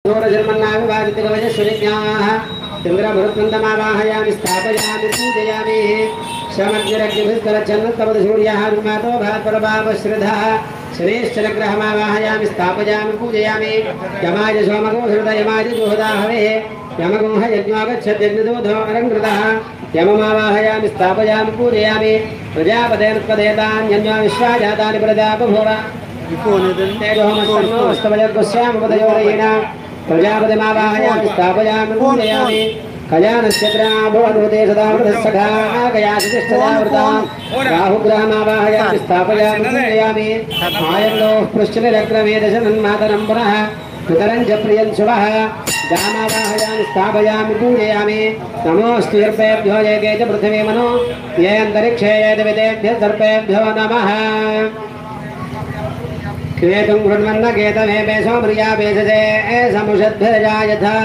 सूरजन्मन्नाविवादितकवचस्वरिज्ञाः चन्द्रभृत्वन्दमावाहयामि स्थापयामि पूजयामि समग्रज्ञभिस्तरच्छन्नस्तपदसूर्यः निर्मातो भात्परभावश्रद्धः शनेश्चरग्रहमावाहयामि स्थापयामि पूजयामि यमाय सोमगोहृदयमाय दुहदाहवे यमगोह यज्ञागच्छद्यज्ञदोधो अलङ्कृतः यममावाहयामि स्थापयामि पूजयामि प्रजापतेनुत्पदेतान्यन्यो विश्वाजातानि प्रजापभूव तेजोमस्तवयगोस्यामपदयोरेण प्रजापतिमावाहयामि स्थापयामि पूजयामि कल्याणश्चन्द्राभवनुते सदावृतस्सखा गयातिष्ठदावृतां राहुग्रहमावाहयामि स्थापयामि पूजयामि आयर्लोः पृष्ठनिरक्रमे दशनन्मातरं पुनः पितरं च प्रियं शुभः जामावाहयामि स्थापयामि पूजयामि नमोऽस्तु सर्पेभ्यो ये च पृथिवी मनो ये अन्तरिक्षे ये च विदेभ्यः सर्पेभ्यो नमः केतुं गृह्णन्न केतमे पेशो प्रिया पेशसे समुषद्भिरजायथा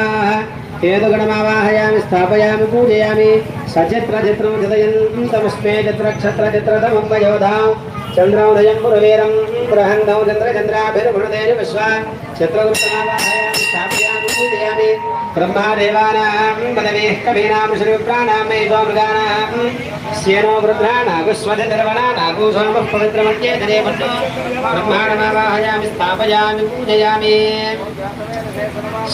केतुगणमावाहयामि स्थापयामि पूजयामि सचित्रचित्रं चितयन्तमस्मे चित्रक्षत्रचित्रतमुपयोधां चन्द्रोदयं पुरवीरं बृहन्दौ चन्द्रचन्द्राभिर्भृतेन विश्वा चित्रगुप्तमावाहयामि स्थापयामि पूजयामि ब्रह्मादेवानां पदमेः कवीनां श्रीप्राणां मेधो मृगाणां स्येनो वृद्धानागुस्वधिर्वणानागु सोमः पवित्रमत्येतरे पट्टो ब्रह्माणमावाहयामि स्थापयामि पूजयामि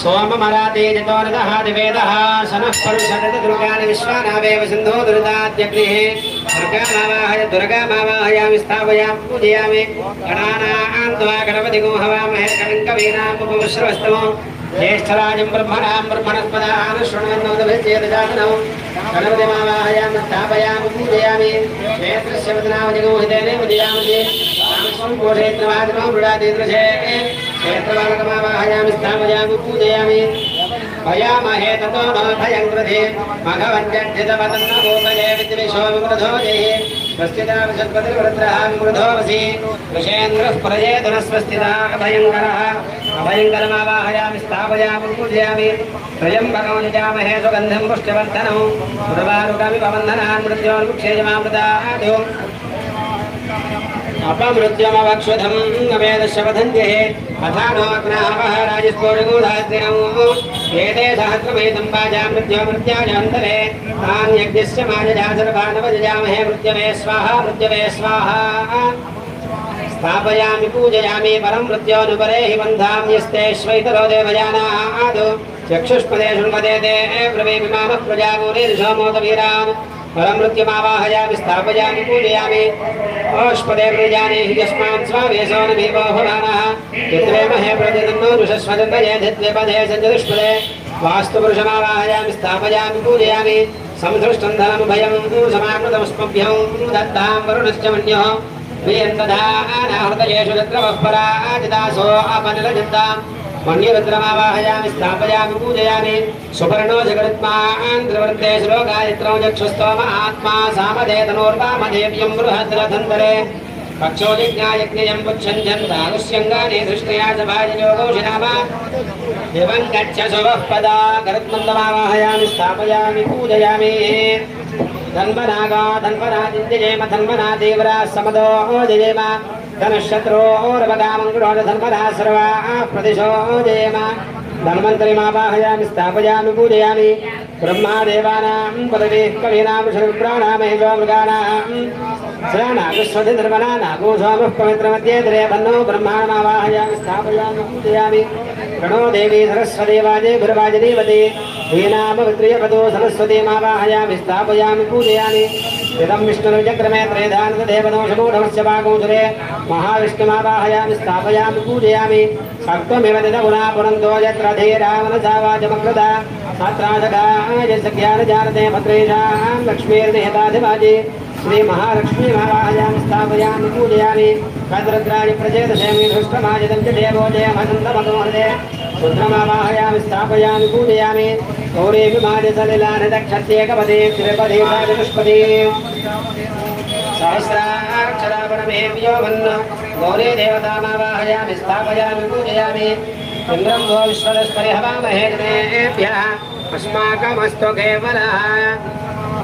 सोममराते जतोरदः दिवेदः शनः परुषदुर्गाणि विश्वानावेव सिन्धो दुरिताद्यग्निः दुर्गामावाहयामि स्थापयामि पूजयामि गणानां त्वा गणपतिगो हवामहे कविं कवीनामुपविश्रवस्तमो ज्येष्ठराजं ब्रह्मणस्पदान् शृण्वन्नोदभिश्चेदजातनौ गणपतिमावाहयामि स्थापयामि पूजयामि क्षेत्रस्य वदनावधिगो हितेने पूजयामि कोशेत्रवादिनो मृडादीदृशे क्षेत्रबालकमावाहयामि स्थापयामि पूजयामि भयामहे ततो नो भयं कृते मघवञ्जड्ढितवदन्न गोपये विद्विषो विमृधो जये स्वस्तिता विषद्पतिर्वृत्रः विमृधोऽसि विषेन्द्रः प्रयेतुनस्वस्तिता अभयङ्करः अभयङ्करमावाहयामि स्थापयामि पूजयामि त्र्यम्बकं यजामहे सुगन्धिं पुष्टिवर्धनं उर्वारुकमिव बन्धनान् मृत्योन्मुक्षेयमामृतादो अपमृत्युमवक्षुधं वेदस्य वदन्त्यः अथानो अग्नावः राजस्फोटगूढाग्निनौ एते सहस्रमेतं वाजा मृत्योमृत्याजन्तरे तान् यज्ञस्य माजजासर्वानवजजामहे मृत्यवे स्वाहा स्थापयामि पूजयामि परं मृत्योनुपरे हि बन्धां यस्ते श्वैतरो देवयानादो चक्षुष्पदे शृण्वते ते ब्रवीमिमानः प्रजागोरीर्षोमोदवीरान् परं मृत्युमावाहयामि स्थापयामि पूजयामि ओष्पदे प्रजाने हि यस्मान् स्वावेशो न भीवो भवानः यद्वेमहे प्रजनन्नो दुषस्वदन्तये धित्वेपदे सञ्जदुष्पदे वास्तुपुरुषमावाहयामि स्थापयामि पूजयामि संसृष्टं धनमुभयं समाकृतमस्मभ्यं दत्तां वरुणश्च मन्योः हृदयेषु चक्रवः पराजितासो अपनिलचिन्तां मन्यरुद्रमावाहयामि स्थापयामि पूजयामि सुपर्णो जगरुत्मान् त्रिवृत्ते श्लोकायत्रौ चक्षुस्तोम आत्मा सामदे तनोर्वामदेव्यं बृहद्रथन्तरे पक्षो यज्ञायज्ञयं पुच्छञ्जन्तानुष्यङ्गानि दृष्ट्या च भाजयोगौषिनामा दिवं गच्छ शुभः पदा गरुत्मन्दमावाहयामि स्थापयामि पूजयामि धन्वनागा धन्वनादित्यजेम धन्वना देवरा समदो जयेम धनशत्रोर्वगामङ्गुरो धन्वना सर्वा प्रदिशो जयेम धन्वन्तरिमावाहयामि स्थापयामि पूजयामि ब्रह्मादेवानां पदवीः कवीनां श्रीप्राणामहेजो मृगाणां श्रवणागुस्वधिर्वणानागो सोमः पवित्रमध्येतरे बन्नो ब्रह्माणमावाहयामि स्थापयामि पूजयामि प्रणो देवी सरस्वती वाजे भुर्वाजनीवती हीनामवित्रियपदो सरस्वतीमावाहयामि स्थापयामि पूजयामि इदं विष्णुर्चक्रमे त्रेधानदेवदोषमूढमस्य भागोचरे महाविष्णुमावाहयामि स्थापयामि पूजयामि सक्त्वमिव दिदमुना पुरन्दो यत्र धीरामनसा वाचमकृता सात्रासखाय सख्यानजानते भद्रेशां लक्ष्मीर्निहताधिवाजी श्री महालक्ष्मीमावाहयामि स्थापयामि पूजयामि भद्रद्राणि प्रचेदशेमि धृष्टमाजितं च देवो जयमनन्दमतोहृदे रुद्रमावाहयामि स्थापयामि पूजयामि गौरीविमादिसलिलानिदक्षत्येकपदे त्रिपदे चतुष्पदे सहस्राक्षरापणमेव्यो मन्न गौरी देवतामावाहयामि स्थापयामि पूजयामि इन्द्रं वो विश्वदस्परि हवामहे जनेभ्यः अस्माकमस्तु केवलः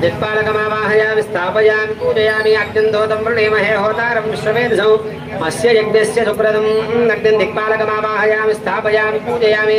दिक्पालकमावाहयामि स्थापयामि पूजयामि अग्निन्दोतं वृणीमहे होतारं विश्ववेदसौ अस्य यज्ञस्य सुप्रदं अग्निं दिक्पालकमावाहयामि स्थापयामि पूजयामि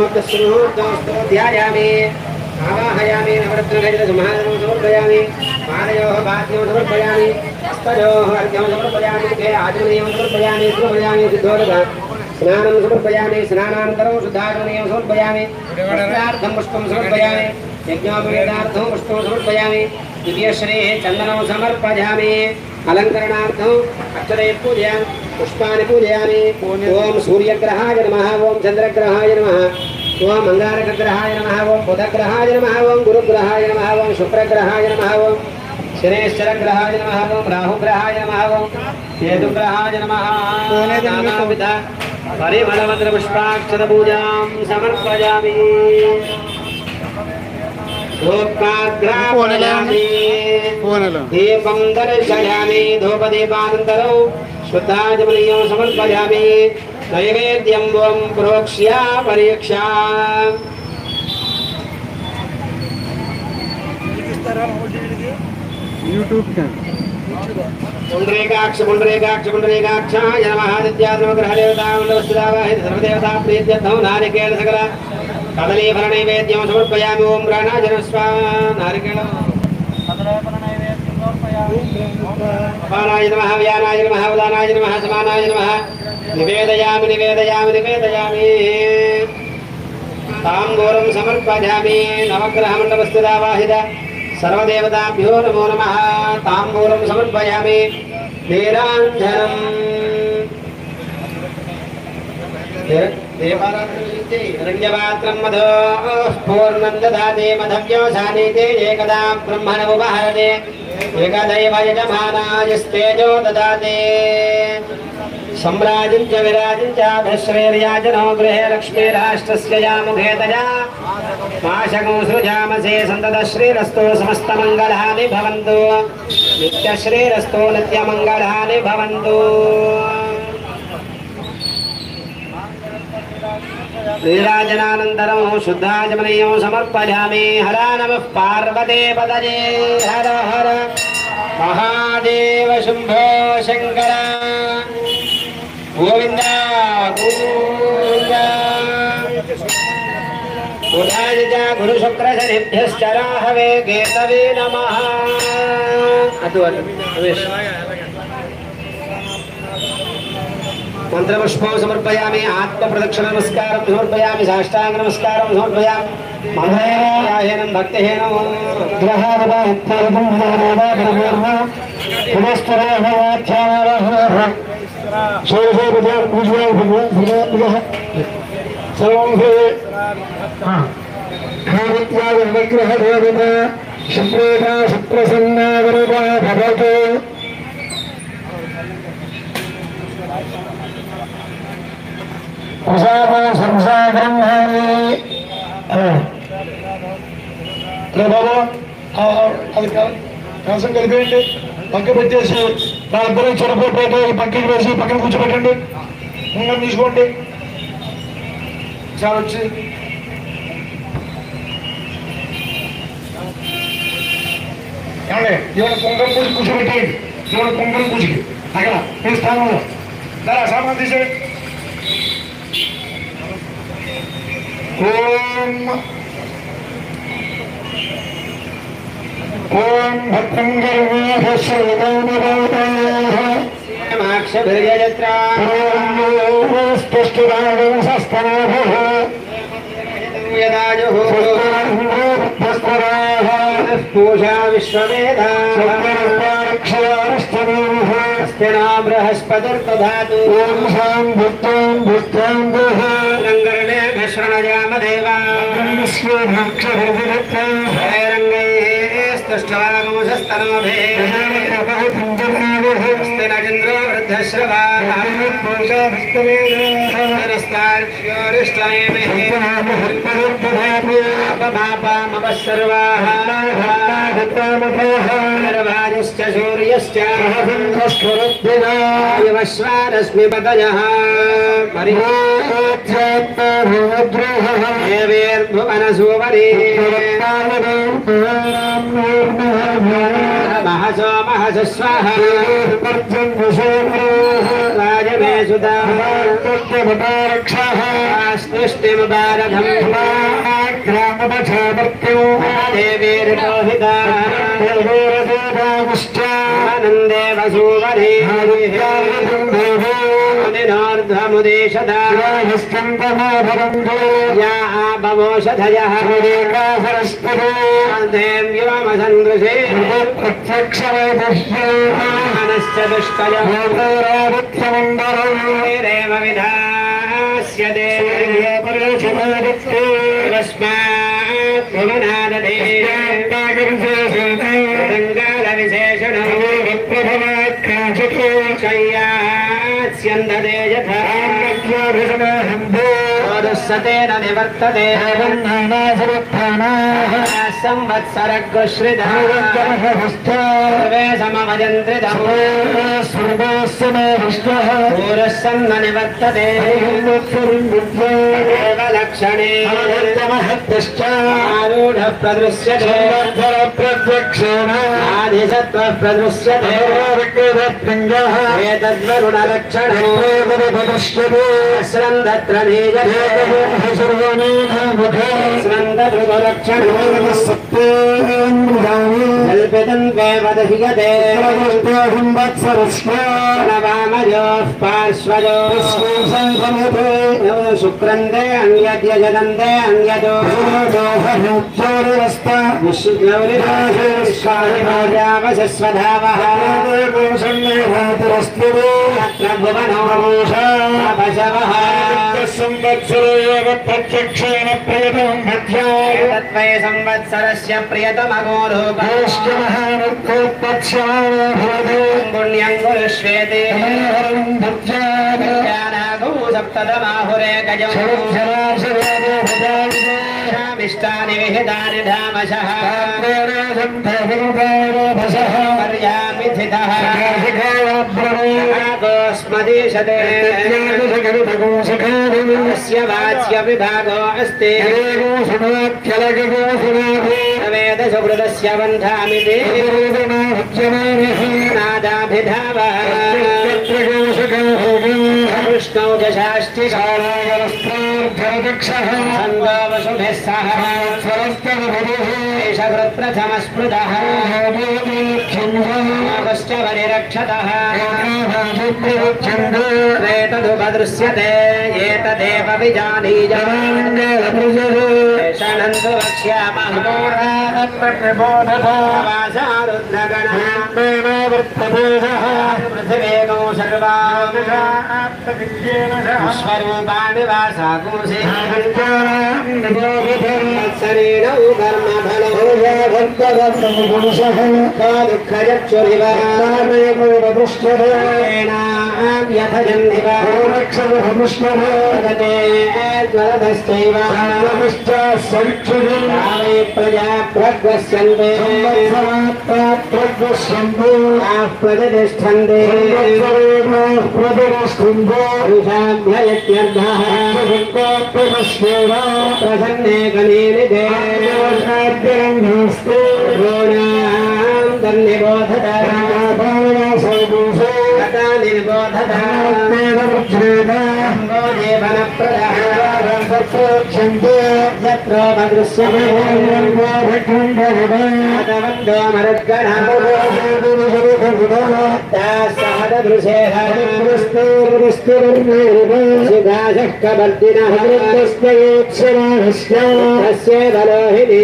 ध्यायामि आवाहयामि नवरत्नघटितसुमहारं समर्पयामि पादयोः पाद्यं समर्पयामि हस्तयोः अर्घ्यं समर्पयामि मुखे आचमनीयं समर्पयामि समर्पयामि सिद्धोदक स्नानं समर्पयामि स्नानानन्तरं शुद्धाचमनीयं समर्पयामि पुष्पार्थं पुष्पं समर्पयामि यज्ञोपवेदार्थं पुष्पं समर्पयामि दिव्यश्रेः चन्दनं समर्पयामि अलङ्करणार्थम् अक्षरे पूजयामि पुष्पाणि पूजयामि ओम सूर्यग्रहाय नमः ओम चन्द्रग्रहाय नमः ओम अंगारकग्रहाय नमः ओम बुधग्रहाय नमः ओम गुरुग्रहाय नमः ओम शुक्रग्रहाय नमः ओम शनेश्वरग्रहाय नमः ओम राहुग्रहाय नमः ओम केतुग्रहाय नमः नानाविध परिमलमन्त्रपुष्पाक्षतपूजां समर्पयामि धूपकाग्रापयामि दीपं दर्शयामि धूपदीपानन्तरं शुद्धाचमनीयं समर्पयामि नैवेद्यं वं प्रोक्ष्य परीक्षा यूट्यूब पुण्डरीकाक्षाय नमः नित्यात्मग्रहदेवतामण्डलस्थितावाहित सर्वदेवता प्रीत्यर्थं नारिकेल सकल कदलीफलनैवेद्यं समर्पयामि ओम प्राणाजनस्वा नारिकेल पानाय नमः व्यानाय नमः उदानाय नमः समानाय नमः निवेदयामि निवेदयामि निवेदयामि ताम्बूलं समर्पयामि नवग्रहमण्डलस्थितावाहित सर्वदेवताभ्यो नमो नमः ताम्बूलं समर्पयामि नीराञ्जनम् रञ्जपात्रं मधोः पूर्णं ददाति मधव्योसानीते एकदा ब्रह्मणमुपहरते एकदैव यजमानायस्तेजो ददाति सम्राजं च विराजं चाभिश्रेर्याजनो गृहे लक्ष्मीराष्ट्रस्य यामुखेतया माशगं सृजामसे सन्ततश्रीरस्तु समस्तमङ्गलानि भवन्तु नित्यश्रीरस्तु नित्यमङ्गलानि भवन्तु नीराजनानन्तरं शुद्धाचमनीयं समर्पयामि हर नमः पार्वते पतये हर हर महादेव शम्भो शङ्कर गोविन्द गोविन्द बुधाय च गुरुशुक्रशनिभ्यश्च राहवे केतवे नमः मंत्रपुष्पं समर्पयामि आत्मप्रदक्षिण नमस्कारं समर्पयामि साष्टांग नमस्कारं समर्पयामि मन्त्रयाहेनं भक्तिहेनं కలసం కలిపేయండి పక్క పెట్టేసి వాళ్ళిద్దరూ చెరపట్టు పక్కకి వేసి పక్కన కూర్చోబెట్టండి ఇంకా తీసుకోండి చాలా వచ్చి ఏమండి ఇవాళ కుంకం పూజ కూర్చోబెట్టేయండి ఇవాళ కుంకం పూజకి అక్కడ మీ స్థానంలో దాని సామాన్ తీసే ఓం భక్తం పూషా విశ్వవేదాక్షయా బృహస్పతిర్దధాతు రంగరణే ఘశ్రణయామదేవా स्तनोभिस्तिनगिन्द्रो वृद्धश्रवाहाश्च सूर्यश्च युवश्वारश्मि पतयः देवेर्भुवनसुवरे महसो महस स्वाहा राजमे सुधा स्तुष्टिमुबारकं देवीर्लोहिता आनन्दे वसुवरे मुनिनार्धमुदेशदा या आपमोषधयः देव्योमसन्दृशे प्रत्यक्षवैदश्च दुष्कयः रेव विधास्यते तस्मात् भुवनादते रङ्गालविशेषणो शय्यास्यन्दते यथा सतेन निवर्तते संवत्सरग्श्रितः सर्वे समवजन्त्रितः पूरस्सन्न निवर्तते लक्षणे आरूढः प्रदृश्यते आदिसत्त्वः प्रदृश्यते एतद्वरुणलक्षणे स्रन्दत्र नीयते कल्पितन्वेवदहीयते नवामयोः पार्श्वयोः शुक्रन्दे अन्यद्यजदन्ते अन्यदो विश्वधावः भुवनोषवः प्रत्यक्षेण प्रियतमं मध्याय तत्त्वै संवत्सरस्य प्रियतमगोरुपत्स्यामभवते पुण्यं गुरुष्वेते कल्याणागौ सप्ततमाहुरे गजौ मिष्टानि विहितानि धामशः पर्यामिथितः गोस्मदीशते तस्य वाच्य विभागो अस्ति वेदसुहृदस्य बन्धामिति नादाभिधावः कृष्णौ छन्दो वसुभिः सह एष कृत्प्रथमस्मृतः योगश्च वरिरक्षतः एतदुपदृश्यते एतदेव विजानीयनन्तु वक्ष्यामः पृथिवेगो सर्वाणि वासाकुंसि मत्सरेणौ प्रजा प्रग्वस्यन्ते प्रतिष्ठन्ते प्रसन्ने गणेनिधे धन्यबोधता निर्बोधता यत्र मदृश्यते आतवन्दो मरुद्गणः शिगाशः कबर्दिनः तस्य बलोहिनी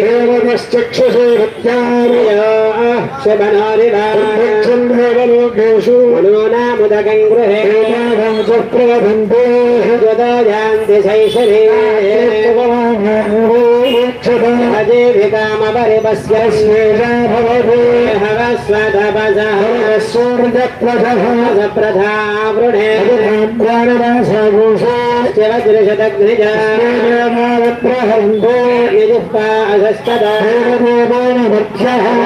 शुभनोरिवाक्षु मनोनामुदकं गृहे प्रवधन्ति शैशरे अजेभिकामपरिपस्य हवस्वतपसः सूर्यप्रधा वृणे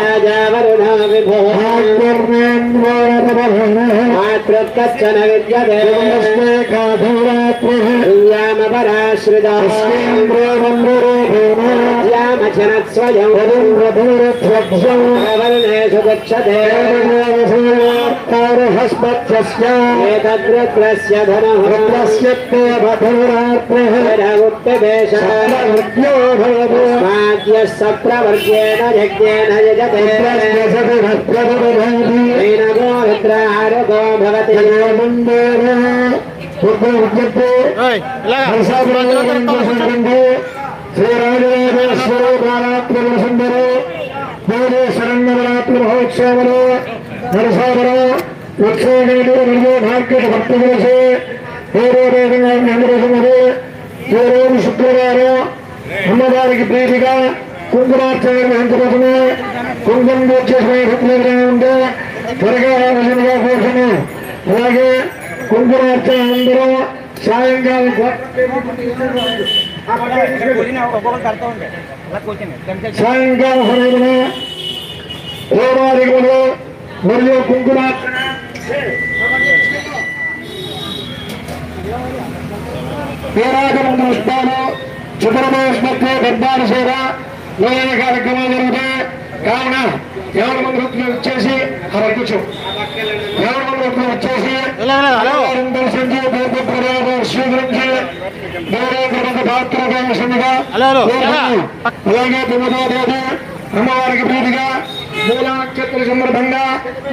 राजावरुणो विभोः मातृकच्चन विद्यते यामपराश्रिता यामचनत्स्वयं वर्णेषु गच्छते एतद्रुद्रस्य धनुः माद्यः सप्रवर्गेण यज्ञेन यजते नैनगो रुद्रारुगो भवति శరణవరాత్రి మహోత్సవంలో నరసావరం ఉత్సవంలో మార్కెట్ భక్తి చేసి రోజు శుక్రవారం అమ్మవారికి ప్రీతిగా కుంకుమార్చన నిర్వహించబోతుంది. కుంకుమ చేసిన ఉంటే త్వరగా రావాల్సిందిగా కోరుతున్నాం. అలాగే కుంకుమార్చన అందరూ సాయంకాలం సాయంకాల సమయంలో దేవాలయంలో మరియు కుంకుమార్చన పేరాగమంత్ర పుష్పాలు చిత్రమోష్మత్వ గర్భాల సేవ మొదలైన కార్యక్రమాలు జరుగుతాయి. కావున ఎవరి మంది వచ్చేసి కూర్చో ఎవరి మంది వచ్చేసి దర్శించి స్వీకరించి అలాగే 9వ తేదీ అమ్మవారికి ప్రీతిగా మూల నక్షత్ర సందర్భంగా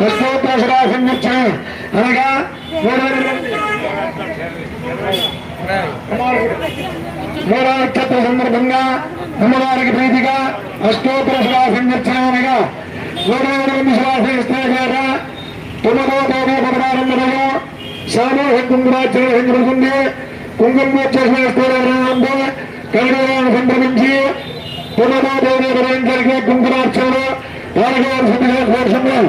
అష్టోత్తర సంయుక్తం అనగా మూల నక్షత్ర సందర్భంగా అమ్మవారికి ప్రీతిగా అష్టోత్తర సంయుక్తం అనగా 108 శ్వాస 9వ తేదీ బుధవారం రోజు సామూహిక కుంకుమార్చన జరుగుతుంది. కుంకుమ చేసిన కళ్యాణాన్ని సంప్రదించి 9వ తేదీ ఉదయం జరిగే కుంకుమార్చనలో పాల్గొనాల్సిందిగా కోరుతున్నాం.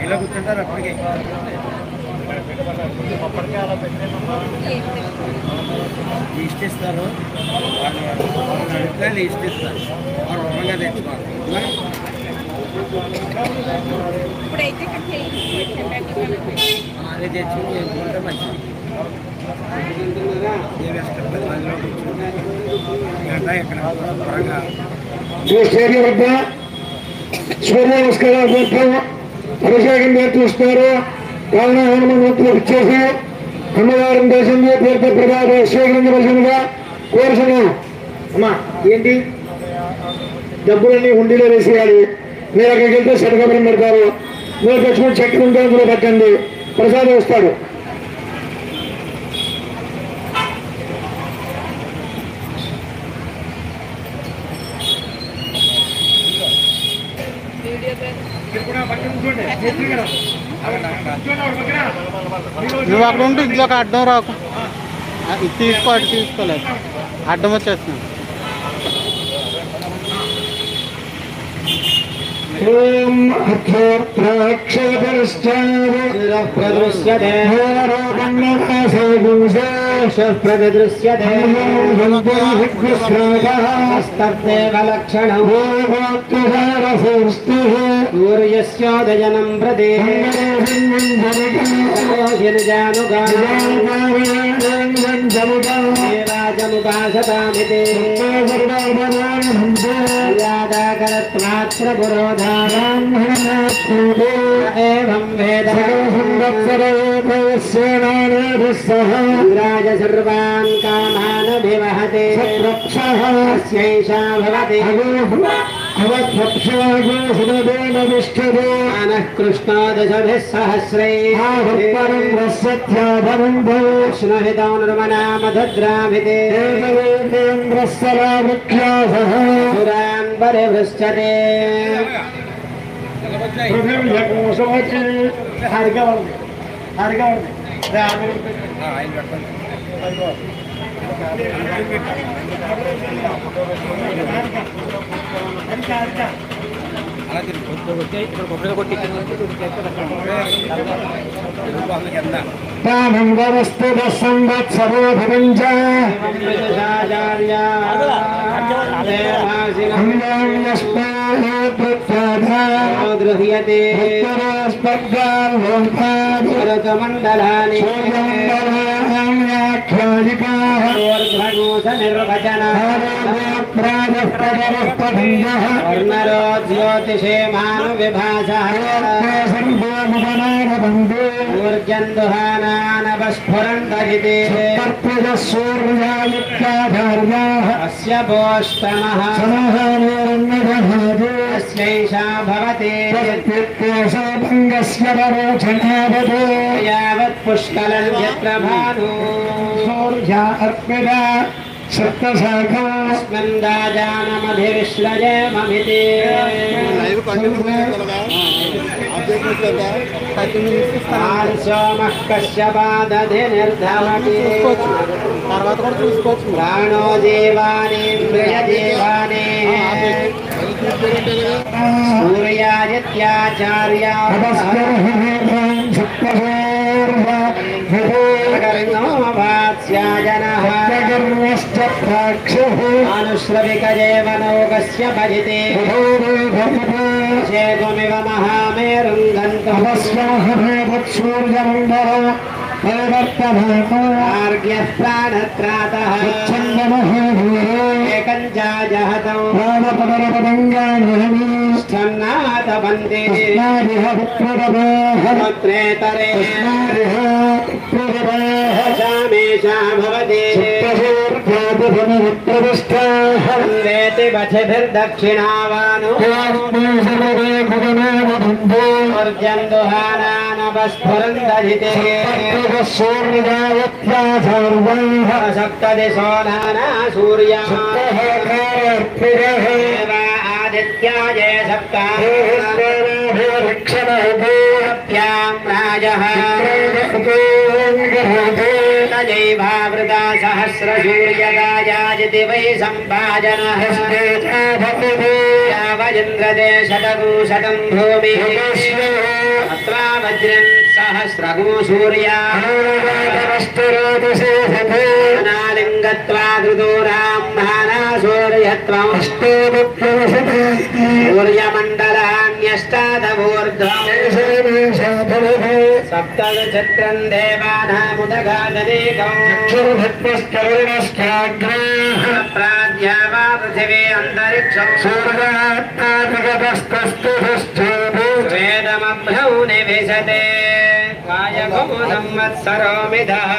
ఇలా కూర్చుంటారు అప్పటికే లిస్ట్ ఇస్తారు. వాళ్ళు లిస్ట్ ఇస్తారు. వారు రూపంగా తెచ్చుకోవాలి. అదే తెచ్చి చేసుకుంటే మంచిది. ఇక్కడ త్వరగా స్టేడియం వద్ద సూర్య నమస్కారాలు అభిషేకం చేస్తున్నారు. కావున హనుమంతులు ఇచ్చేసి అమ్మవారిని దర్శించి తీర్థ ప్రభావ స్వీకరించవలసిందిగా కోరుతున్నాం. అమ్మా ఏంటి డబ్బులన్నీ హుండీలో వేసేయాలి. మీరు అక్కడికి వెళ్తే శతకబరం పెడతారు. మీరు తెచ్చుకుని చక్కెర ఉంటే అందులో పెట్టండి. ప్రసాదం వస్తాడు. కూడా పక్కన నువ్వు అక్కడ ఉంటే ఇంట్లోకి అడ్డం రాకు. ఇది తీసుకో, అటు తీసుకోలేదు, అడ్డం వచ్చేస్తున్నాను. సూర్యస్యోదయనం ప్రదే జముపాసతామితే ఏం వేద రాజ సర్వాన్ కామానభివహతే తస్యైషా భవతి మానః కృష్ణో దశభిः సహస్రైః విష్ణుహితో నిర్మనామధద్రాభితే సురాన్ పరిభృశ్చతే మండలాని వర్ణరో జ్యోతిషే మాను విభాసః ఊర్జందుహానానవస్ఫురంతజితే అస్య భోష్టమః అస్యైషా భవతి యావత్ పుష్కలం యత్ర భాను స్మందాజానమధివిశ్లజేమమితి సోమః కశ్యపాదధి నిర్ధమతి తర్వాత కూడా చూసుకోవచ్చు. ప్రాణో జీవానేంద్రియజీవానే సూర్యాదిత్యాచార్యా అనుశ్రవికజేవనౌకస్య భజితే చేతుమివ మహామేరుం గంతుం ఆర్గ్యః ప్రాణత్రాతః ఏకం జాజహతం స్థన్నాతవందే పుత్రేతరే శామేషా భవతి వేతి వచిభిర్దక్షిణావాను ర్జందుహానానవస్ఫురందజితే సప్తదిశో నానా సూర్యా ఆదిత్యాజే సప్తాభ్యాం రాజః తజైవావృతా సహస్రసూర్యగాయాజితి వై సంపాజనః యావజింద్రదే శతకూశతం భూమి అత్రా వజ్రం సహస్రకూ సూర్యా నాలింగత్వాదృదూరాంహానా సూర్యత్వం సూర్యమండలాన్యష్టాదవూర్ధ్వం సప్తచత్రం దేవానాముదగాదనేకం ప్రాజ్ఞావా పృథివీ అంతరిక్షం వేదమభ్రౌ నివిశతే కాయకో సంవత్సరోమిధః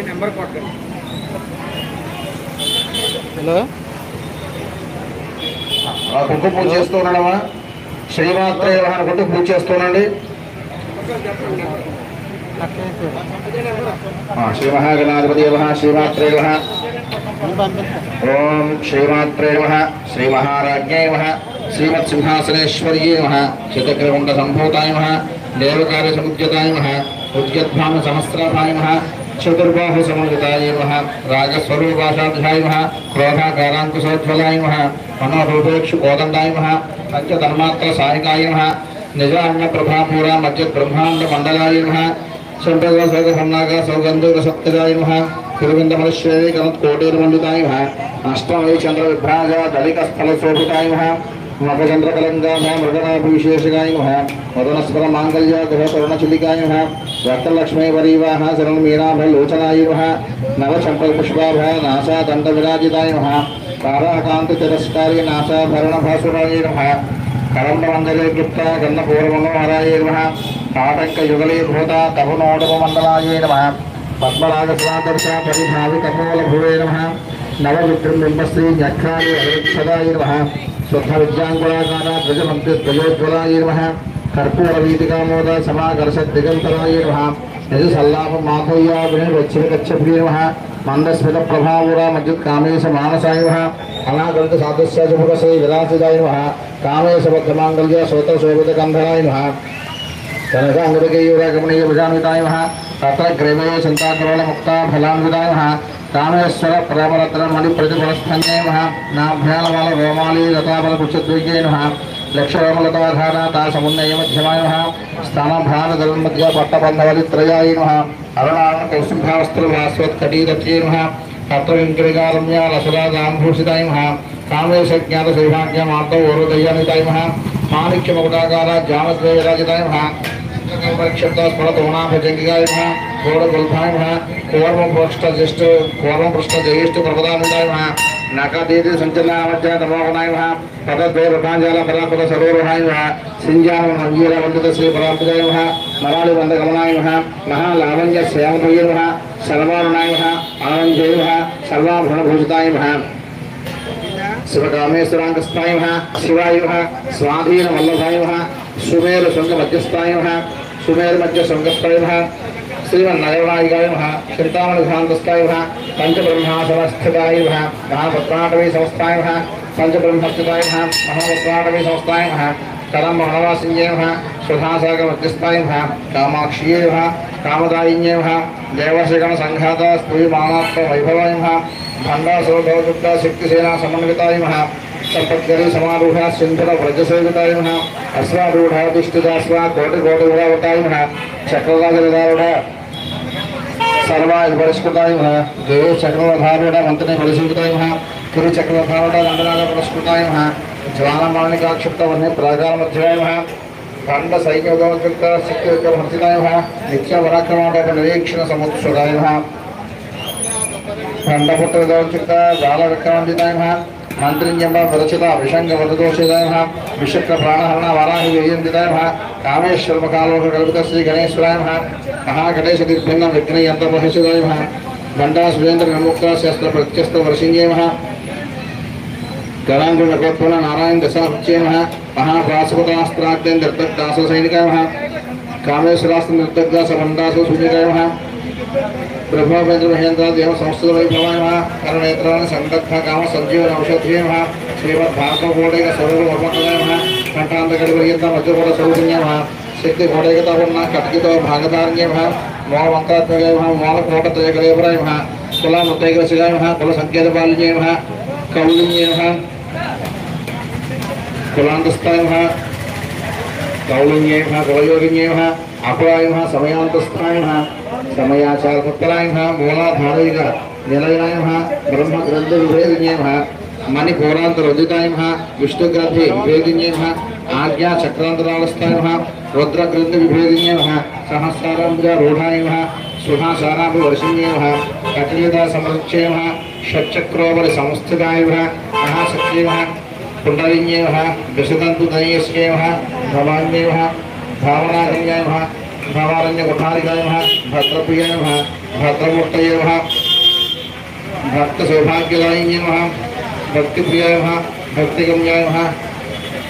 నెంబర్ కొట్టండి. హలో కుంకుమ పూజ చేస్తూ ఉన్నాడమ్మా. శ్రీమాత్రే నమః అనుకుంటూ పూజ చేస్తున్నాండి. శ్రీ మహాగణాధిపతి నమః. శ్రీమాత్రే నమః. ఓం శ్రీమాత్రే నమః. శ్రీ మహారాజ్ఞే నమః. శ్రీమత్ సింహాసనేశ్వర్యే నమః. శతగ్రగుండ సంభూతాయ నమః. దేవకార్య సముద్యతాయ నమః. ఉద్యద్భామ సహస్రాభాయ నమః. చతుర్బాహు సమన్వితాయ నమః. రాగస్వరూపాశాధ్యాయ నమః. క్రోధాకారాంకుశోజ్వలాయ నమః. మనోరూపేక్షు కోదండాయ నమః. పంచధర్మాత్ర సాయకాయ నమః. నిజాన్య ప్రభాపూర మధ్య బ్రహ్మాండ మండలాయ నమః. సంపద సౌగన్నాగ సౌగంధ సప్తదాయ నమః. కురువింద మనుష్యేవి కనత్ కోటేరుమండితాయ నమః. అష్టమై చంద్ర విభ్రాజ దళిక స్థల శోభితాయ నమః. మకచంద్ర కలంగామ మృగనాభిశేషగాయ నమః. మదనస్వర మాంగళ్య గృహ కరుణచిలికాయ నమః. రక్తలక్ష్మీ వరీవాహ శరణ మీనాభలోచనాయ నమః. నవచంప పుష్పాభ నాసా దండ విరాజితాయ నమః. తారాకాంతి తిరస్కారి నాసాభరణ భాసురాయ నమః. కరండమందలే గుప్త గన్నపూర్వమనోహరాయ నమః. ఆటంక యుగలీభూత తపునోడమ మండలాయ నమః. పద్మరాగ స్వాదర్శ పరిభావి కపోల భువే నమః. నవవిక్రమింబశ్రీ న్యక్షాలి అవిక్షదాయ నమః. శుద్ధ విద్యాంగులాకార ధ్వజమంత్రి ధ్వజోజ్వలాయ నమః. కర్పూర వీతికామోద సమాకర్ష దిగంతరాయ నమః. నిజ సల్లాప మాధవ్య వినిర్వచ్చ నమః. మందస్మిత ప్రభావుర మధ్యుత్ కామేశ మానసాయ నమః. అనాగరిత సాదృశ్య శుభ శ్రీ విలాసిదాయ నమః. కామేశ బద్ధమాంగళ్య శ్రోత శోభిత గంధరాయ నమః. కనకాంగురకేయూరగమనీయ భుజాన్వితాయ నమః. తత్ర గ్రేమయ చింతాగ్రవణ ముక్త ఫలాన్వితాయ నమః. కామేశ్వర ప్రేమరత్న మణి ప్రతిఫలస్థన్యే నమః. నాభ్యానమాల రోమాలి లతాఫల పుచ్చద్విజయ నమః. లక్షరోమలతాధార తా సమున్నయ మధ్యమాయ నమః. స్థానభ్రాన దళన్మధ్య పట్టబంధవలిత్రయాయ నమః. అరుణాన కౌసుభావస్త్ర భాస్వత్కటీరత్యే నమః. తత్వవింకరికారమ్య లసరాజాంభూషితాయ నమః. కామేశ జ్ఞాత సౌభాగ్య మాధవ ఓరోదయాన్వితాయ నమః. మాణిక్య మకుటాకార జామద్వయ విరాజితాయ నమః. స్ఫురతోణాభజంగికాయ నమః. గోడగొల్ఫాయ నమః. కూర్వం పృష్ఠ జ్యేష్ఠ ప్రపదానందాయ నమః. నకదీతి సంచలనామధ్య తమోగుణాయ నమః. పదద్వయ ప్రకాంజాల పరాపద సరోరుహాయ నమః. సింజాన మంజీర వందిత శ్రీ పరాంబికాయ నమః. మరాళి వందగమనాయ నమః. మహాలావణ్య శ్యామభయ నమః. సర్వారుణాయ నమః. ఆనందజయ నమః. సర్వాభరణభూషితాయ నమః. శివకామేశ్వరాంగస్థాయ నమః. శివాయ నమః. స్వాధీన వల్లభాయ నమః. సుమేర శృంగ మధ్యస్థాయ నమః. సుమేర మధ్య శృంగస్థాయ నమః. శ్రీమన్నయనాయికాయ నమః. చింతామణి ధాంతస్థాయ నమః. పంచబ్రహ్మాసనస్థితాయ నమః. మహాపద్మాటవీ సంస్థాయ నమః. పంచబ్రహ్మస్థితాయ నమః. మహాపద్మాటవీ సంస్థాయ నమః. కదంబ వనవాసిన్యే నమః. సుధాసాగర మధ్యస్థాయ నమః. కామాక్ష్యే నమః. కామదాయిన్యే నమః. దేవశగణ సంఘాత స్త్రీ మానాత్మ వైభవాయ నమః. భండాసురభవదుర్గ శక్తిసేనా సమన్వితాయ నమః. సంపద్గరి సమారూఢ సింధుర వ్రజసేవితాయ నమః. అశ్వారూఢ దుష్టిదాశ్వ కోటి కోటి విరావతాయ నమః. చక్రరాజరూఢ సర్వాయ పరిష్కృతాయ నమః. దేవ చక్రధారూఢ మంత్రిని పరిశీలితాయ నమః. కురు చక్రధారూఢ దండనాథ పురస్కృతాయ నమః. జ్వాలమాణికాక్షిప్త వన్య ప్రాకార మధ్యాయ నమః. ఖండ సైక్యగోచక్త శక్తివర్ధితాయ నమః. నిత్య పరాక్రమాట నిరీక్షణ సముత్సుతాయ నమః. ఖండపుత్ర గోచక్త జాల విక్రమండితాయ నమః. మంత్రిజ్ఞ ప్రదర్శిత విషంగ వదదోషితాయ నమః. విశక్ర ప్రాణహరణ వారాహి వేయందితాయ నమః. కామేశ్వర కాలోక కల్పిత శ్రీ గణేశ్వరాయ నమః. మహాగణేశ దిగ్భిన్న విఘ్న యంత్ర మహేశ్వరాయ నమః. గండా సురేంద్ర నిర్ముక్త శస్త్ర ప్రత్యస్త వర్షింజే నమః. గణాంగు నగోత్పన్న నారాయణ దశాహృత్యే నమః. మహాప్రాసుపతాస్త్రాగ్ని నిర్దగ్ధాస సైనికాయ నమః. కామేశ్వరాస్త్ర నిర్దగ్ధ సబంధాసు సూచికాయ నమః. బ్రహ్మేంద్ర మహేంద్ర దేవ సంస్థ వైభవాయ నమః. కరుణేత్రాన్ని సందగ్ధ కామ సంజీవన ఔషధ్యే నమః. శ్రీమద్భాగవ కోడైక స్వరూప వర్మకరాయ నమః. కంఠాంతగడి పర్యంత మధ్యకూట స్వరూపిణ్య నమః. శక్తి కోడైకత వర్ణ కటికితో భాగధారణ్య నమః. మూలమంత్రాత్మకాయ నమః. మూలకోటత్రయకలేవరాయ నమః. కులమృతైకరసిగాయ నమః. కుల సంకేతపాలిన్యే నమః. కౌలిన్యే నమః. కులాంతస్థాయ నమః. కౌలిన్యే నమః. కులయోగిన్యే నమః. అకులాయ నమః. సమయాంతస్థాయ నమః. సమయాచారముత్తరాయ నమః. మూలాధారైక నిలయాయ నమః. బ్రహ్మగ్రంథ విభేదిన్యే నమః. మణిపూరాంతరోదితాయ నమః. విష్ణుగ్రంథి విభేదిన్యే నమః. ఆజ్ఞా చక్రాంతరావస్థాయ నమః. రుద్రగ్రంథి విభేదిన్యే నమః. సహస్రాంబుజ రూఢాయ నమః. సుధాసారాభి వర్షిణ్యే నమః. కటిలిత సమరుచ్యే నమః. षट्चक्रोपरि संस्थिताय नमः महाशक्तिये नमः कुण्डलिन्ये नमः दशदन्तुतनयस्ये नमः भवान्ये नमः भावनाजन्याय नमः भावारण्यकुठारिकाय नमः भद्रप्रियाय नमः भद्रमूर्तये नमः भक्तसौभाग्यदायिन्ये नमः भक्तिप्रियाय नमः भक्तिगम्याय नमः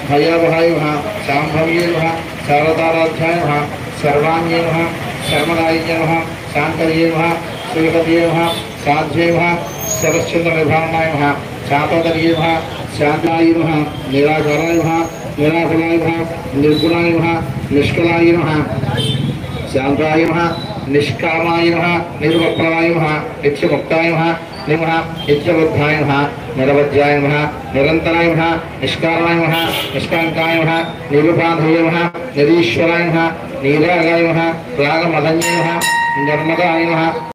भयावहाय नमः शाम्भव्ये नमः शारदाराध्याय नमः सर्वाण्ये नमः शर्मदायिन्ये नमः शान्तर्ये नमः श्रीपतये नमः साध्ये नमः सरश्चन्द्रनिर्भारणाय नमः शातोदर्ये नमः शान्ताय नमः निराकाराय नमः निराकुलाय नमः निर्गुणाय नमः निष्कलाय नमः शान्ताय नमः निष्कामाय नमः निर्वक्राय नमः नित्यमुक्ताय नमः नमः नित्यबुद्धाय नमः निरवध्याय नमः निरन्तराय नमः निष्काराय नमः निष्कान्ताय नमः निरुपाधये नमः निरीश्वराय नमः नीरागाय नमः रागमदन्ये नमः निर्मदाय नमः